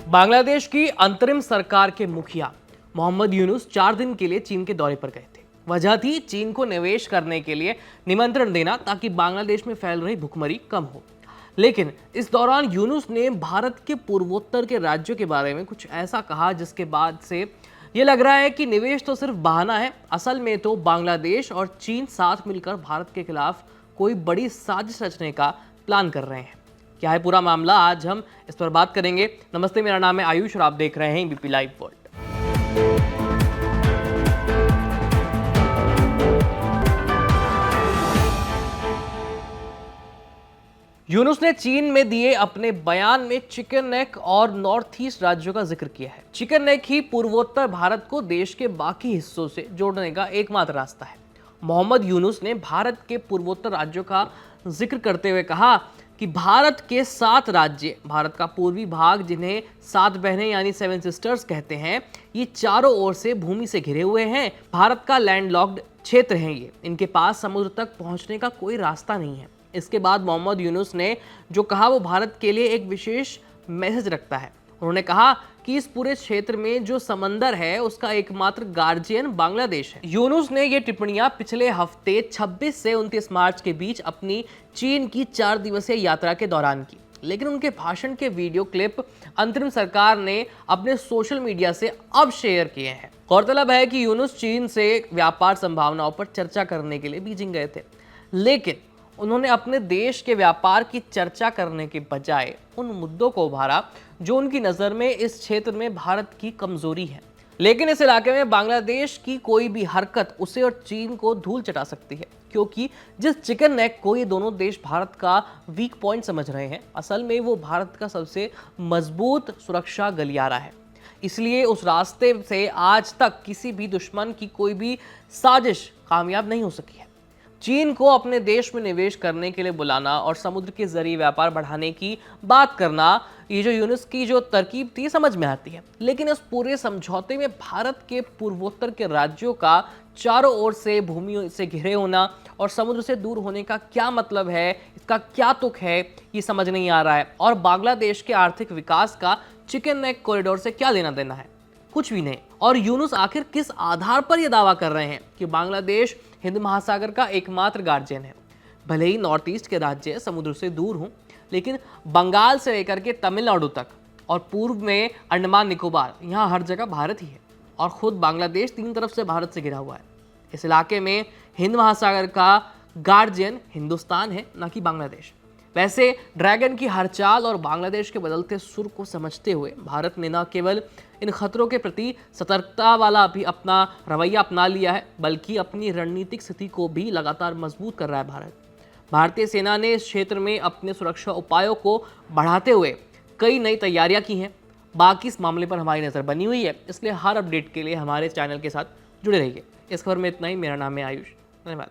बांग्लादेश की अंतरिम सरकार के मुखिया मोहम्मद यूनुस 4 दिन के लिए चीन के दौरे पर गए थे। वजह थी चीन को निवेश करने के लिए निमंत्रण देना ताकि बांग्लादेश में फैल रही भुखमरी कम हो। लेकिन इस दौरान यूनुस ने भारत के पूर्वोत्तर के राज्यों के बारे में कुछ ऐसा कहा जिसके बाद से ये लग रहा है कि निवेश तो सिर्फ बहाना है। असल में तो बांग्लादेश और चीन साथ मिलकर भारत के खिलाफ कोई बड़ी साजिश रचने का प्लान कर रहे हैं। क्या है पूरा मामला, आज हम इस पर बात करेंगे। नमस्ते, मेरा नाम है आयुष और आप देख रहे हैं एबीपी लाइव वर्ल्ड। यूनुस ने चीन में दिए अपने बयान में चिकन नेक और नॉर्थ ईस्ट राज्यों का जिक्र किया है। चिकन नेक ही पूर्वोत्तर भारत को देश के बाकी हिस्सों से जोड़ने का एकमात्र रास्ता है। मोहम्मद यूनुस ने भारत के पूर्वोत्तर राज्यों का जिक्र करते हुए कहा कि भारत के 7 राज्य, भारत का पूर्वी भाग जिन्हें 7 बहनें यानी 7 सिस्टर्स कहते हैं, ये चारों ओर से भूमि से घिरे हुए हैं। भारत का लैंडलॉक्ड क्षेत्र है ये, इनके पास समुद्र तक पहुंचने का कोई रास्ता नहीं है। इसके बाद मोहम्मद यूनुस ने जो कहा वो भारत के लिए एक विशेष मैसेज रखता है। उन्होंने कहा कि इस पूरे क्षेत्र में जो समंदर है उसका एकमात्र गार्जियन बांग्लादेश है। यूनुस ने ये टिप्पणियां पिछले हफ्ते 26 से 29 मार्च के बीच अपनी चीन की 4 दिवसीय यात्रा के दौरान की, लेकिन उनके भाषण के वीडियो क्लिप अंतरिम सरकार ने अपने सोशल मीडिया से अब शेयर किए हैं। गौरतलब है कि यूनुस चीन से व्यापार संभावनाओं पर चर्चा करने के लिए बीजिंग गए थे, लेकिन उन्होंने अपने देश के व्यापार की चर्चा करने के बजाय उन मुद्दों को उभारा जो उनकी नज़र में इस क्षेत्र में भारत की कमजोरी है। लेकिन इस इलाके में बांग्लादेश की कोई भी हरकत उसे और चीन को धूल चटा सकती है, क्योंकि जिस चिकन नेक को ये दोनों देश भारत का वीक पॉइंट समझ रहे हैं, असल में वो भारत का सबसे मजबूत सुरक्षा गलियारा है। इसलिए उस रास्ते से आज तक किसी भी दुश्मन की कोई भी साजिश कामयाब नहीं हो सकी है। चीन को अपने देश में निवेश करने के लिए बुलाना और समुद्र के जरिए व्यापार बढ़ाने की बात करना, ये जो यूनुस की जो तरकीब थी समझ में आती है। लेकिन इस पूरे समझौते में भारत के पूर्वोत्तर के राज्यों का चारों ओर से भूमि से घिरे होना और समुद्र से दूर होने का क्या मतलब है, इसका क्या तुक है, ये समझ नहीं आ रहा है। और बांग्लादेश के आर्थिक विकास का चिकन नेक कॉरिडोर से क्या लेना देना है? कुछ भी नहीं। और यूनुस आखिर किस आधार पर यह दावा कर रहे हैं कि बांग्लादेश हिंद महासागर का एकमात्र गार्जियन है? भले ही नॉर्थ ईस्ट के राज्य समुद्र से दूर हों, लेकिन बंगाल से लेकर के तमिलनाडु तक और पूर्व में अंडमान निकोबार, यहाँ हर जगह भारत ही है। और खुद बांग्लादेश 3 तरफ से भारत से घिरा हुआ है। इस इलाके में हिंद महासागर का गार्जियन हिंदुस्तान है, ना कि बांग्लादेश। वैसे ड्रैगन की हर चाल और बांग्लादेश के बदलते सुर को समझते हुए भारत ने न केवल इन खतरों के प्रति सतर्कता वाला भी अपना रवैया अपना लिया है, बल्कि अपनी रणनीतिक स्थिति को भी लगातार मजबूत कर रहा है। भारतीय सेना ने इस क्षेत्र में अपने सुरक्षा उपायों को बढ़ाते हुए कई नई तैयारियां की हैं। बाकी इस मामले पर हमारी नज़र बनी हुई है, इसलिए हर अपडेट के लिए हमारे चैनल के साथ जुड़े रहिए। इस खबर में इतना ही। मेरा नाम है आयुष। धन्यवाद।